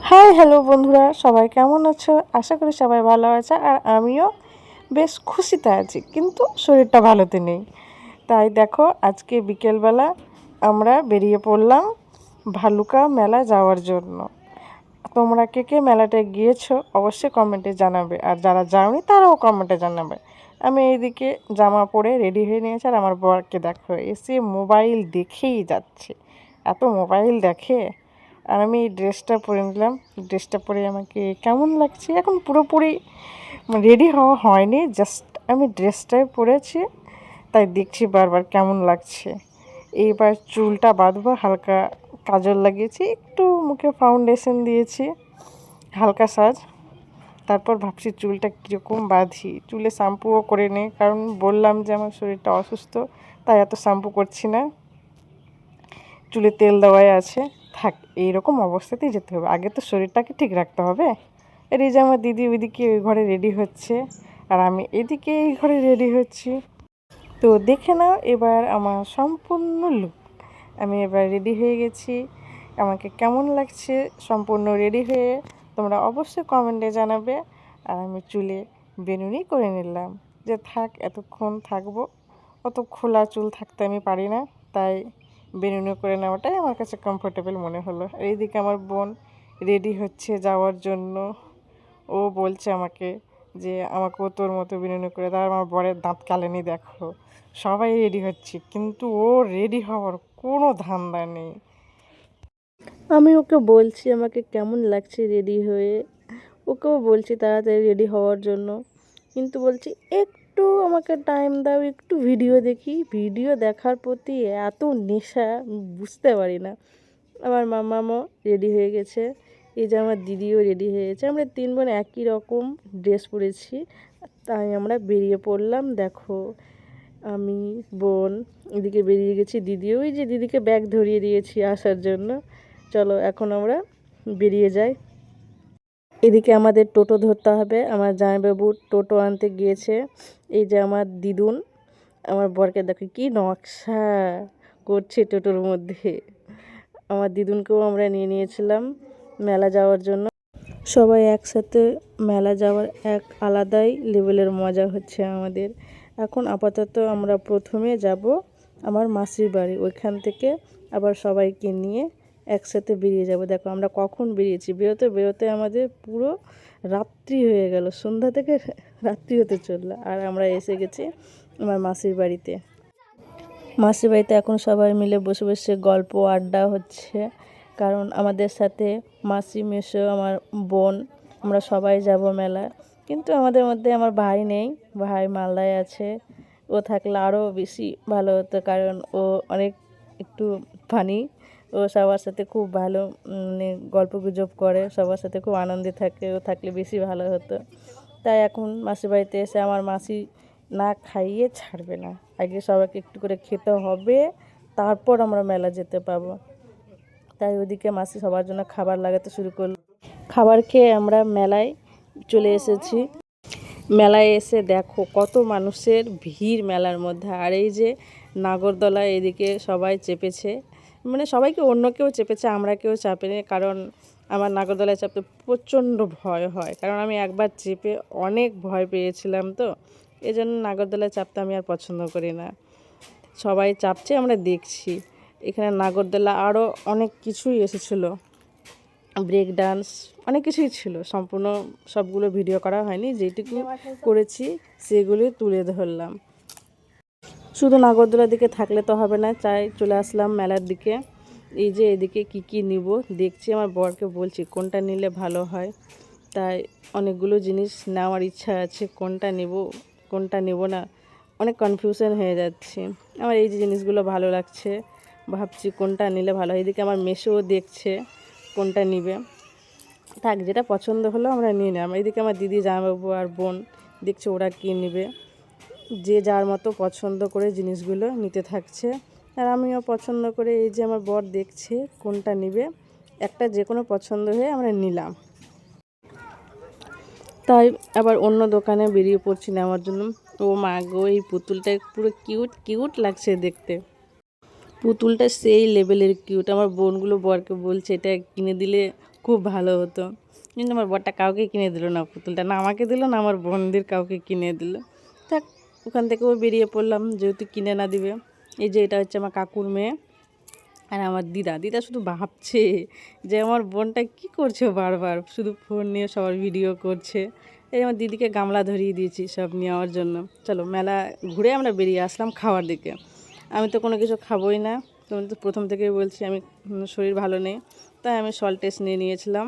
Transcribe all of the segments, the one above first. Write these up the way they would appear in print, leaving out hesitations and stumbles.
Hi hello বন্ধুরা, সবাই কেমন আছো? আশা করি সবাই ভালো আছে। আর আমিও বেশ খুশিতে আছি, কিন্তু শরীরটা ভালোতে নেই। তাই দেখো, আজকে বিকেলবেলা আমরা বেরিয়ে পড়লাম ভালুকা মেলা যাওয়ার জন্য। তোমরা কে কে মেলাটায় গিয়েছো অবশ্যই কমেন্টে জানাবে, আর যারা যাওনি তারাও কমেন্টে জানাবে। আমি এইদিকে জামা পরে রেডি হয়ে নিয়েছি, আর আমার বরকে দেখো এসে মোবাইল দেখেই যাচ্ছে, এত মোবাইল দেখে। আর আমি এই ড্রেসটা পরে নিলাম। ড্রেসটা পরে আমাকে কেমন লাগছে, এখন পুরোপুরি রেডি হওয়া হয়নি, জাস্ট আমি ড্রেসটাই পরেছি, তাই দেখছি বারবার কেমন লাগছে। এইবার চুলটা বাঁধবো, হালকা কাজল লাগিয়েছি, একটু মুখে ফাউন্ডেশন দিয়েছি, হালকা সাজ। তারপর ভাবছি চুলটা কীরকম বাঁধি, চুলে শ্যাম্পুও করে নিই, কারণ বললাম যে আমার শরীরটা অসুস্থ, তাই এত শ্যাম্পু করছি না, চুলে তেল দেওয়াই আছে। থাক, এইরকম অবস্থাতেই যেতে হবে, আগে তো শরীরটাকে ঠিক রাখতে হবে। আর এই যে আমার দিদি ওইদিকে ওই ঘরে রেডি হচ্ছে, আর আমি এদিকে এই ঘরে রেডি হচ্ছি। তো দেখে নাও এবার আমার সম্পূর্ণ লুক। আমি এবার রেডি হয়ে গেছি, আমাকে কেমন লাগছে সম্পূর্ণ রেডি হয়ে তোমরা অবশ্যই কমেন্টে জানাবে। আর আমি চুলে বেনুনি করে নিলাম, যে থাক এতক্ষণ থাকবো, অত খোলা চুল থাকতে আমি পারি না, তাই বেনুনি করে নেওয়াটাই আমার কাছে কমফোর্টেবল মনে হলো। আর এইদিকে আমার বোন রেডি হচ্ছে যাওয়ার জন্য, ও বলছে আমাকে যে আমাকেও তোর মতো বিনুনি করে দাও। আমার বরের দাঁত কালেনি দেখো, সবাই রেডি হচ্ছে কিন্তু ও রেডি হওয়ার কোনো ধান্দা নেই। আমি ওকে বলছি আমাকে কেমন লাগছে রেডি হয়ে, ওকেও বলছি তাড়াতাড়ি রেডি হওয়ার জন্য, কিন্তু বলছি একটু আমাকে টাইম দাও, একটু ভিডিও দেখি। ভিডিও দেখার প্রতি এত নেশা বুঝতে পারি না। আমার মামামও রেডি হয়ে গেছে, এই যে আমার দিদিও রেডি হয়ে গেছে, আমরা তিন বোন একই রকম ড্রেস পরেছি, তাই আমরা বেরিয়ে পড়লাম। দেখো আমি বোন এদিকে বেরিয়ে গেছি, দিদি ওই যে দিদিকে ব্যাগ ধরিয়ে দিয়েছি আসার জন্য। চলো এখন আমরা বেরিয়ে যাই। এদিকে আমাদের টোটো ধরতে হবে, আমার জামাইবাবু টোটো আনতে গিয়েছে। এই যে আমার দিদুন, আমার বরকে দেখো কি নকশা করছে টোটোর মধ্যে। আমার দিদুনকেও আমরা নিয়ে নিয়েছিলাম মেলা যাওয়ার জন্য। সবাই একসাথে মেলা যাওয়ার এক আলাদাই লেভেলের মজা হচ্ছে আমাদের। এখন আপাতত আমরা প্রথমে যাব আমার মাসির বাড়ি, ওইখান থেকে আবার সবাইকে নিয়ে একসাথে বেরিয়ে যাব। দেখো আমরা কখন বেরিয়েছি, বেরোতে বেরোতে আমাদের পুরো রাত্রি হয়ে গেল, সন্ধ্যা থেকে রাত্রি হতে চললো, আর আমরা এসে গেছি আমার মাসির বাড়িতে। মাসির বাড়িতে এখন সবাই মিলে বসে বসে গল্প আড্ডা হচ্ছে, কারণ আমাদের সাথে মাসি মেসো আমার বোন আমরা সবাই যাব মেলায়। কিন্তু আমাদের মধ্যে আমার ভাই নেই, ভাই মালদায় আছে, ও থাকলে আরও বেশি ভালো হতো, কারণ ও অনেক একটু ফানি, ও সবার সাথে খুব ভালো মানে গল্প গুজব করে, সবার সাথে খুব আনন্দে থাকে, ও থাকলে বেশি ভালো হতো। তাই এখন মাসির বাড়িতে এসে আমার মাসি না খাইয়ে ছাড়বে না, আগে সবাইকে একটু করে খেতে হবে, তারপর আমরা মেলা যেতে পাবো। তাই ওদিকে মাসি সবার জন্য খাবার লাগাতে শুরু করলো। খাবার খেয়ে আমরা মেলায় চলে এসেছি। মেলায় এসে দেখো কত মানুষের ভিড় মেলার মধ্যে। আর এই যে নাগরদোলা এদিকে সবাই চেপেছে, মানে সবাইকে অন্য কেউ চেপেছে, আমরা কেউ চাপেনি, কারণ আমার নাগরদোলায় চাপতে প্রচণ্ড ভয় হয়, কারণ আমি একবার চেপে অনেক ভয় পেয়েছিলাম, তো এই জন্য নাগরদোলায় চাপতে আমি আর পছন্দ করি না। সবাই চাপছে আমরা দেখছি। এখানে নাগরদোলা আরও অনেক কিছুই এসেছিলো, ব্রেক ডান্স অনেক কিছুই ছিল, সম্পূর্ণ সবগুলো ভিডিও করা হয়নি, যেটুকু করেছি সেগুলি তুলে ধরলাম। শুধু নাগরদোলার দিকে থাকলে তো হবে না, চাই চলে আসলাম মেলার দিকে। এই যে এদিকে কি কি নিব দেখছি, আমার বরকে বলছি কোনটা নিলে ভালো হয়, তাই অনেকগুলো জিনিস নেওয়ার ইচ্ছা আছে, কোনটা নেব কোনটা নেব না অনেক কনফিউশন হয়ে যাচ্ছে। আমার এই যে জিনিসগুলো ভালো লাগছে, ভাবছি কোনটা নিলে ভালো হয়। এদিকে আমার মেসোও দেখছে কোনটা নিবে, থাক যেটা পছন্দ হলো আমরা নিয়ে নিলাম। এইদিকে আমার দিদি জামাইবাবু আর বোন দেখছে ওরা কী নেবে, যে যার মতো পছন্দ করে জিনিসগুলো নিতে থাকছে, আর আমিও পছন্দ করে এই যে আমার বর দেখছে কোনটা নেবে, একটা যে কোনো পছন্দ হয়ে আমরা নিলাম। তাই আবার অন্য দোকানে বেরিয়ে পড়ছি নেওয়ার জন্য। ও মা গো, এই পুতুলটা পুরো কিউট কিউট লাগছে দেখতে, পুতুলটা সেই লেভেলের কিউট। আমার বোনগুলো বরকে বলছে এটা কিনে দিলে খুব ভালো হতো। কিন্তু আমার বরটা কাউকে কিনে দিল না পুতুলটা, না আমাকে দিল না আমার বোনদের কাউকে কিনে দিল। থাক, ওখান থেকেও বেরিয়ে পড়লাম যেহেতু কিনে না দিবে। এই যে এটা হচ্ছে আমার কাকুর মেয়ে আর আমার দিদা শুধু ভাবছে যে আমার বোনটা কি করছে, বারবার শুধু ফোন নিয়ে সবার ভিডিও করছে। এই আমার দিদিকে গামলা ধরিয়ে দিয়েছি সব নেওয়ার জন্য। চলো মেলা ঘুরে আমরা বেরিয়ে আসলাম খাওয়ার দিকে। আমি তো কোনো কিছু খাবোই না, তুমি তো প্রথম থেকেই বলছি আমি শরীর ভালো নেই, তাই আমি সল্ট টেস্ট নিয়ে নিয়েছিলাম,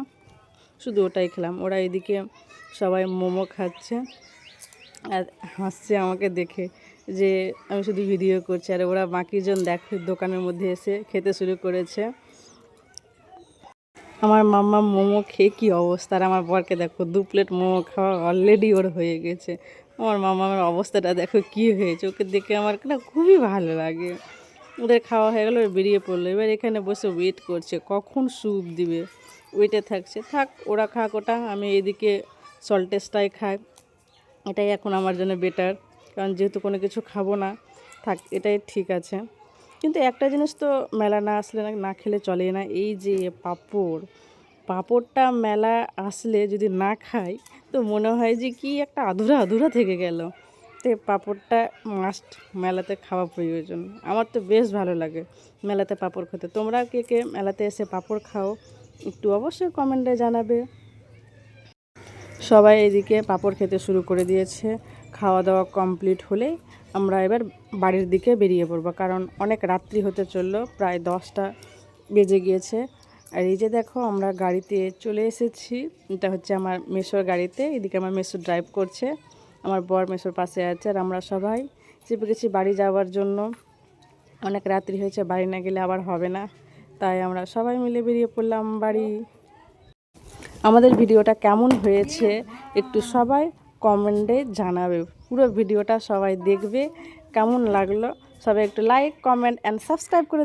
শুধু ওটাই খেলাম। ওরা এদিকে সবাই মোমো খাচ্ছে আর হাসছে আমাকে দেখে যে আমি শুধু ভিডিও করছি, আর ওরা বাকিজন দেখে দোকানের মধ্যে এসে খেতে শুরু করেছে। আমার মাম্মা মোমো খেয়ে কী অবস্থা, আর আমার বরকে দেখো 2 প্লেট মোমো খাওয়া অলরেডি ওর হয়ে গেছে। আমার মাম্মার অবস্থাটা দেখো কী হয়েছে, ওকে দেখে আমার না খুবই ভালো লাগে। ওদের খাওয়া হয়ে গেলো, বেরিয়ে পড়লো। এবার এখানে বসে ওয়েট করছে কখন স্যুপ দিবে, ওয়েটে থাকছে। থাক, ওরা খাক ওটা, আমি এদিকে সল্টেসটাই খাই। এটাই এখন আমার জন্য বেটার, কারণ যেহেতু কোনো কিছু খাবো না, থাক এটাই ঠিক আছে। কিন্তু একটা জিনিস তো মেলা না আসলে না খেলে চলে না, এই যে পাঁপড়টা মেলা আসলে যদি না খাই তো মনে হয় যে কি একটা আধুরা আধুরা থেকে গেল। তো পাঁপড়টা মাস্ট মেলাতে খাওয়া প্রয়োজন। আমার তো বেশ ভালো লাগে মেলাতে পাঁপড় খেতে। তোমরা কে কে মেলাতে এসে পাঁপড় খাও একটু অবশ্যই কমেন্টে জানাবে। সবাই এদিকে পাঁপড় খেতে শুরু করে দিয়েছে। খাওয়া দাওয়া কমপ্লিট হলে আমরা এবার বাড়ির দিকে বেরিয়ে পড়বো, কারণ অনেক রাত্রি হতে চললো, প্রায় 10টা বেজে গিয়েছে। আর এই যে দেখো আমরা গাড়িতে চলে এসেছি, এটা হচ্ছে আমার মেসোর গাড়িতে। এদিকে আমার মেসো ড্রাইভ করছে, আমার বর মেসোর পাশে আছে, আর আমরা সবাই চেপে গেছি বাড়ি যাওয়ার জন্য। অনেক রাত্রি হয়েছে, বাড়ি না গেলে আবার হবে না, তাই আমরা সবাই মিলে বেরিয়ে পড়লাম বাড়ি। আমাদের ভিডিওটা কেমন হয়েছে একটু সবাই কমেন্টে জানাবে, পুরো ভিডিওটা সবাই দেখবে, কেমন লাগলো সবাই একটু লাইক কমেন্ট অ্যান্ড সাবস্ক্রাইব করে